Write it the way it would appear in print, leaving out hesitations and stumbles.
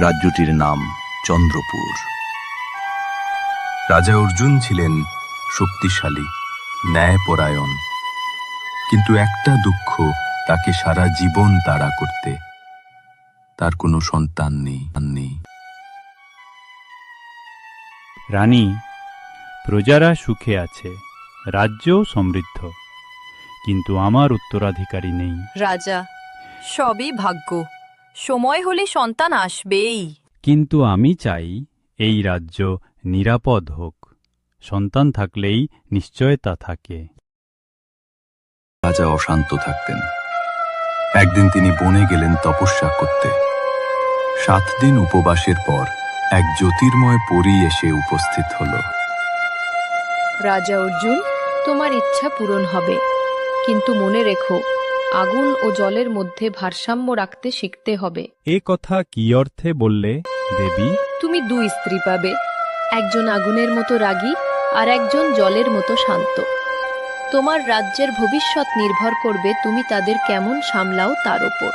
রাজ্যটির নাম চন্দ্রপুর। রাজা অর্জুন ছিলেন শক্তিশালী, ন্যায়পরায়ণ, কিন্তু একটা দুঃখ তাকে সারা জীবন তাড়া করতে, তার কোনো সন্তান নেই। রানী, প্রজারা সুখে আছে, রাজ্যও সমৃদ্ধ, কিন্তু আমার উত্তরাধিকারী নেই। রাজা, সবই ভাগ্য, সময় হলে সন্তান আসবেই। কিন্তু আমি চাই এই রাজ্য নিরাপদ হোক, সন্তান থাকলেই নিশ্চয়তা থাকে। রাজা অশান্ত থাকতেন। একদিন তিনি বনে গেলেন তপস্যা করতে। 7 দিন উপবাসের পর এক জ্যোতির্ময় পরী এসে উপস্থিত হল। রাজা অর্জুন, তোমার ইচ্ছা পূরণ হবে, কিন্তু মনে রেখো, আগুন ও জলের মধ্যে ভারসাম্য রাখতে শিখতে হবে। এ কথা কি অর্থে বললে দেবী? তুমি 2 স্ত্রী পাবে, একজন আগুনের মতো রাগী আর একজন জলের মতো শান্ত। তোমার রাজ্যের ভবিষ্যৎ নির্ভর করবে তুমি তাদের কেমন সামলাও তার উপর।